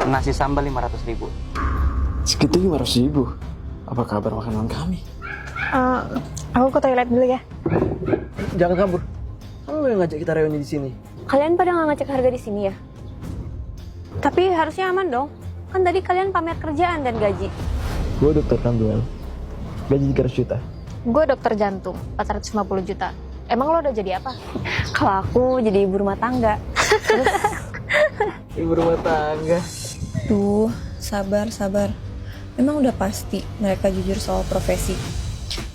Nasi sambal 500.000. Segitu 500.000. Apa kabar makanan kami? Aku ke toilet dulu ya. Jangan kabur. Kamu yang ngajak kita reuni di sini. Kalian pada nggak ngecek harga di sini ya? Tapi harusnya aman dong. Kan tadi kalian pamer kerjaan dan gaji. Gue dokter kandungan. Gaji 300 juta. Gue dokter jantung, 450 juta. Emang lo udah jadi apa? Kalau aku jadi ibu rumah tangga. Ibu rumah tangga. Duh, sabar. Memang udah pasti mereka jujur soal profesi.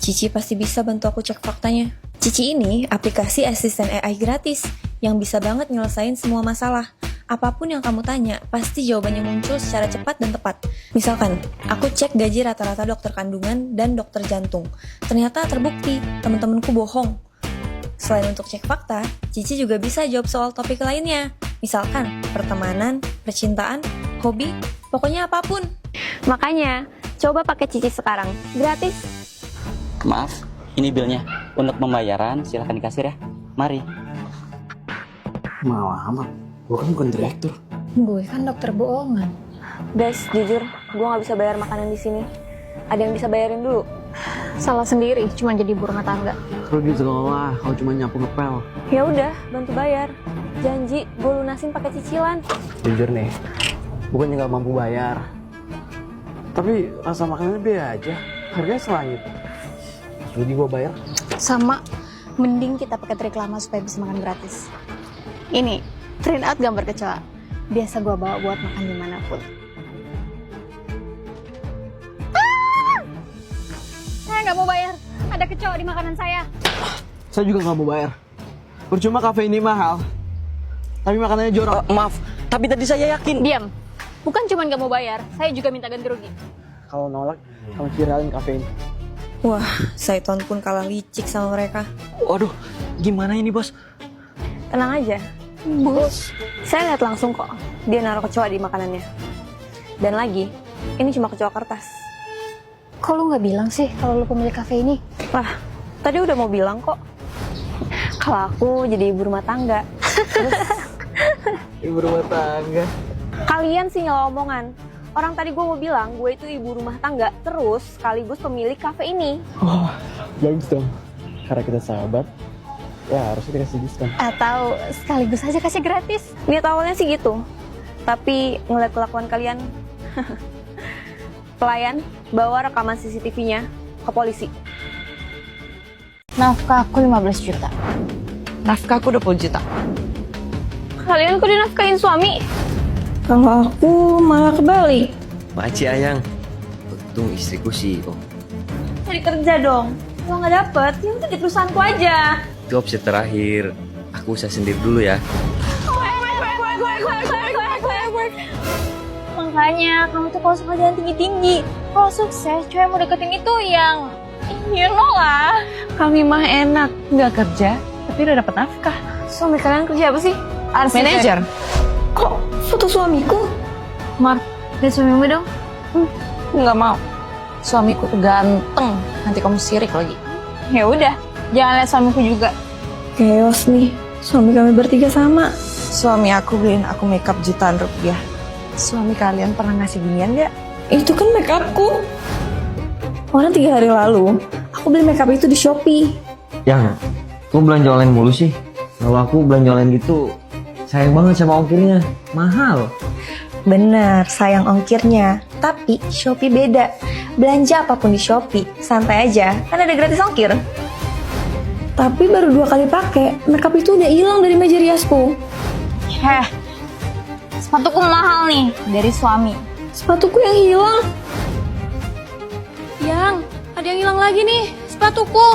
Cici pasti bisa bantu aku cek faktanya. Cici ini aplikasi asisten AI gratis yang bisa banget nyelesain semua masalah. Apapun yang kamu tanya, pasti jawabannya muncul secara cepat dan tepat. Misalkan, aku cek gaji rata-rata dokter kandungan dan dokter jantung. Ternyata terbukti, temen-temenku bohong. Selain untuk cek fakta, Cici juga bisa jawab soal topik lainnya. Misalkan, pertemanan, percintaan, hobi, pokoknya apapun. Makanya, coba pakai Cici sekarang. Gratis. Maaf, ini bilnya. Untuk pembayaran silahkan di kasir ya. Mari. Malah amat. Gue kan bukan direktur. Gue kan dokter bohongan. Guys, jujur, gue nggak bisa bayar makanan di sini. Ada yang bisa bayarin dulu? Salah sendiri, cuma jadi ibu rumah tangga. Kalau gitu lah, kalau cuma nyapu ngepel. Ya udah, bantu bayar. Janji, gue lunasin pakai cicilan. Jujur nih, bukannya nggak mampu bayar. Tapi rasa makanannya beda aja. Harganya selangit. Jadi gue bayar. Sama, mending kita pakai trik lama supaya bisa makan gratis. Ini, print out gambar kecoa. Biasa gue bawa buat makan dimanapun. Saya nggak mau bayar. Ada kecoa di makanan saya. Saya juga nggak mau bayar. Percuma kafe ini mahal, tapi makanannya jorok. Maaf, tapi tadi saya yakin. Diam. Bukan cuma nggak mau bayar, saya juga minta ganti rugi. Kalau nolak, kamu viralin kafe ini. Wah, Saiton pun kalah licik sama mereka. Waduh, gimana ini bos? Tenang aja. Bos, saya lihat langsung kok. Dia naruh kecoa di makanannya. Dan lagi, ini cuma kecoa kertas. Kok lu nggak bilang sih kalau lu pemilik kafe ini? Lah, tadi udah mau bilang kok. Kalau aku jadi ibu rumah tangga. Ibu rumah tangga. Kalian sih nyala omongan. Orang tadi gue mau bilang gue itu ibu rumah tangga, terus sekaligus pemilik kafe ini. Oh, bagus dong. Karena kita sahabat, ya harusnya dikasih diskon. Atau sekaligus aja kasih gratis? Niat awalnya sih gitu. Tapi ngeliat kelakuan kalian, pelayan bawa rekaman CCTV-nya ke polisi. Nafkah aku 15 juta. Nafkahku 20 juta. Kalian kok dinafkahin suami? Kalau aku malah kebalik. Makasih Ayang. Untung istriku CEO. Cari kerja dong. Kalau nggak dapet, ya udah di perusahaanku aja. Itu opsi terakhir. Aku usaha sendiri dulu ya. Makanya kamu tuh kalau suka jalan tinggi-tinggi. Kalau sukses, cewek yang mau deketin itu yang you know lah. Kami mah enak, nggak kerja, tapi udah dapat nafkah. Suami kalian kerja apa sih? Manajer. Kok foto suamiku? Mar, lihat suamimu dong. Nggak mau. Suamiku tuh ganteng, nanti kamu sirik lagi. Ya udah, jangan lihat suamiku juga. Chaos nih, suami kami bertiga sama. Suami aku beliin aku makeup jutaan rupiah. Suami kalian pernah ngasih ginian nggak? Itu kan make upku. Orang 3 hari lalu, aku beli make up itu di Shopee. Yang, kok belanja online mulu sih? Kalau aku belanja online gitu, sayang banget sama ongkirnya. Mahal. Benar, sayang ongkirnya. Tapi Shopee beda. Belanja apapun di Shopee, santai aja, kan ada gratis ongkir. Tapi baru 2 kali pakai, makeup itu udah hilang dari meja riasku. Heh, sepatuku mahal nih dari suami. Sepatuku yang hilang. Yang, ada yang hilang lagi nih, sepatuku.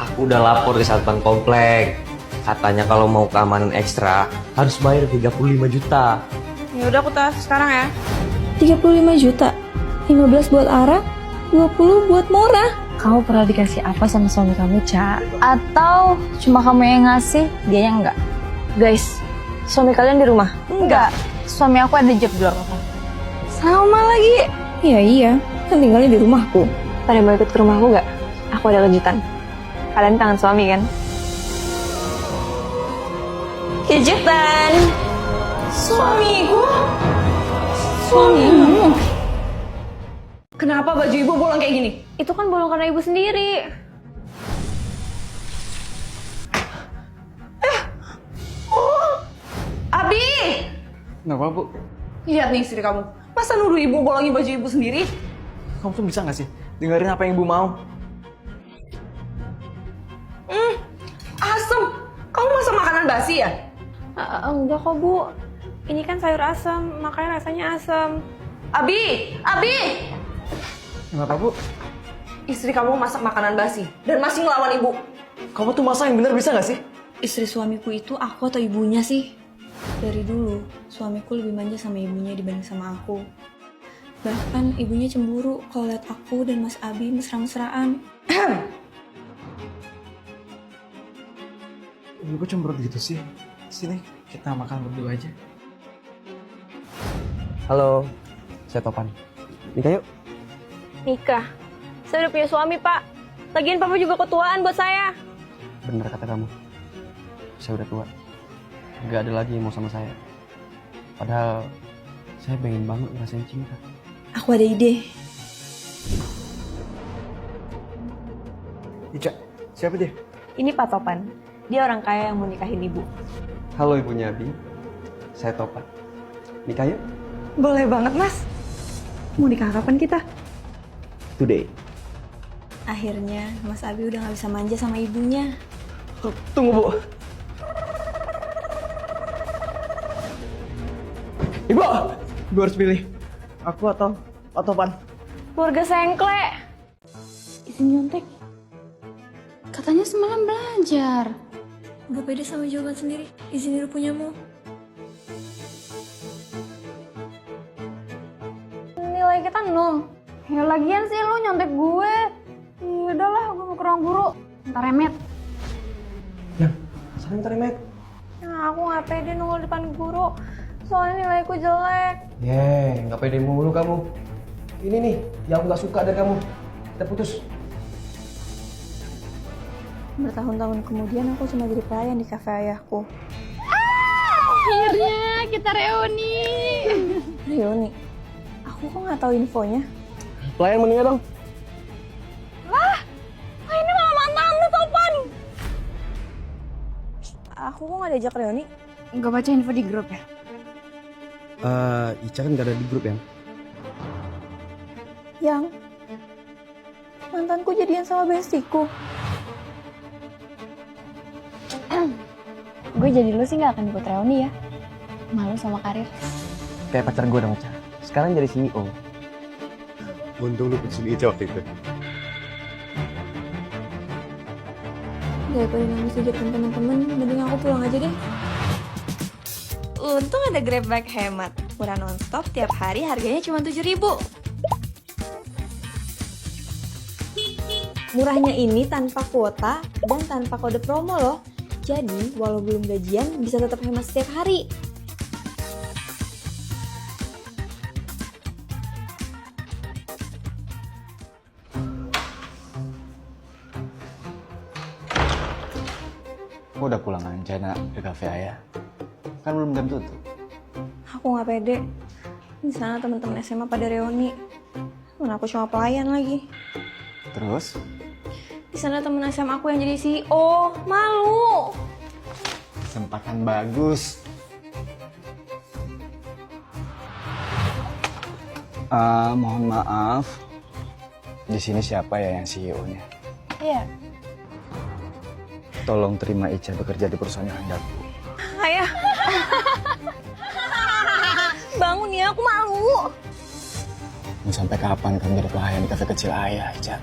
Aku udah lapor ke satpam komplek. Katanya kalau mau keamanan ekstra, harus bayar 35 juta. Ya udah aku tas sekarang ya. 35 juta. 15 buat Ara, 20 buat Mora. Kamu pernah dikasih apa sama suami kamu, Ca? Atau cuma kamu yang ngasih, dia yang enggak? Guys, suami kalian di rumah? Enggak, suami aku ada job di luar kota. Sama lagi. Iya, kan tinggalnya di rumahku. Pada mau ikut ke rumahku nggak? Aku ada kejutan. Kalian tangan suami kan? Kejutan. Suamiku. suamimu. Kenapa baju ibu bolong kayak gini? Itu kan bolong karena ibu sendiri. Abi! Kenapa, Bu? Lihat nih istri kamu. Masa nuduh ibu bolongin baju ibu sendiri? Kamu tuh bisa nggak sih dengerin apa yang Ibu mau? Asem. Kamu masak makanan basi ya? Enggak kok, Bu. Ini kan sayur asam, makanya rasanya asam. Abi! Abi! Kenapa, Bu? Istri kamu masak makanan basi dan masih ngelawan ibu. Kamu tuh masak yang bener bisa nggak sih? Istri suamiku itu aku atau ibunya sih? Dari dulu, suamiku lebih manja sama ibunya dibanding sama aku. Bahkan ibunya cemburu kalau lihat aku dan Mas Abi mesra-mesraan. Ibu kok cemberut gitu sih? Sini, kita makan berdua aja. Halo, saya Topan. Nikah yuk. Nikah. Saya udah punya suami, Pak. Lagian Papa juga ketuaan buat saya. Bener kata kamu. Saya udah tua. Gak ada lagi yang mau sama saya. Padahal saya pengen banget ngerasain cinta. Aku ada ide. Ica, siapa dia? Ini Pak Topan. Dia orang kaya yang mau nikahin ibu. Halo ibunya Abi. Saya Topan. Nikah yuk. Boleh banget, Mas. Mau nikah kapan kita? Today. Akhirnya Mas Abi udah gak bisa manja sama ibunya. Tunggu, Bu. Ibu! Ibu harus pilih. Aku atau Pak Topan. Keluarga sengkle. Izin nyontek. Katanya semalam belajar. Gak pede sama jawaban sendiri. Izin dulu punyamu. Nilai kita 0. Ya lagian sih lu nyontek gue. Udahlah, gue mau ke ruang guru. Ntar remet. Saling terima. Nah, aku gak pede nunggu depan guru. Soalnya nilaiku jelek. Nggak pede mulu kamu. Ini nih, yang aku nggak suka dari kamu. Kita putus. Bertahun-tahun kemudian aku cuma jadi pelayan di kafe ayahku. Akhirnya kita reuni. Reuni. Aku kok gak tahu infonya. Pelayan meninggal dong. Ini malah mantan lu, Topan. Aku kok gak diajak reuni? Gak baca info di grup ya? Ica kan gak ada di grup ya? Yang mantanku jadian sama bestiku. Gue jadi lu sih gak akan ikut reuni ya. Malu sama karir. Kayak pacar gue dong, Ica. Sekarang jadi CEO. Untung lu putusin Ica waktu itu. Daripada nangis di depan teman-teman, mending aku pulang aja deh. Untung ada Grab Bike hemat. Murah nonstop, tiap hari harganya cuma 7.000. Murahnya ini tanpa kuota dan tanpa kode promo loh. Jadi, walau belum gajian, bisa tetap hemat setiap hari. Aku udah pulang aja nak ke kafe ayah. Kan belum jam tutup. Aku gak pede. Di sana teman-teman SMA pada reuni. Mana aku cuma pelayan lagi. Terus? Di sana temen SMA aku yang jadi CEO. Malu. Kesempatan bagus. Mohon maaf. Di sini siapa ya yang CEO-nya? Iya. Tolong terima Ica bekerja di perusahaan handapku. Ayah. Bangun ya, aku malu. Mau sampai kapan kamu jadi pelayan di kafe kecil ayah, Ica?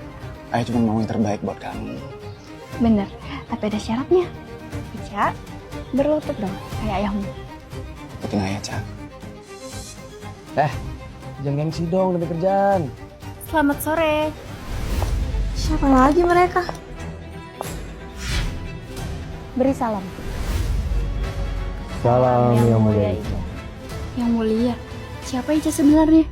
Ayah cuma mau yang terbaik buat kamu. Bener, tapi ada syaratnya. Ica, berlutut dong, kayak ayahmu. Ikutin ayah, Ica. Jangan gengsi dong demi kerjaan. Selamat sore. Siapa lagi mereka? Beri salam. Salam yang mulia. Ica. Yang mulia? Siapa Ica sebenarnya?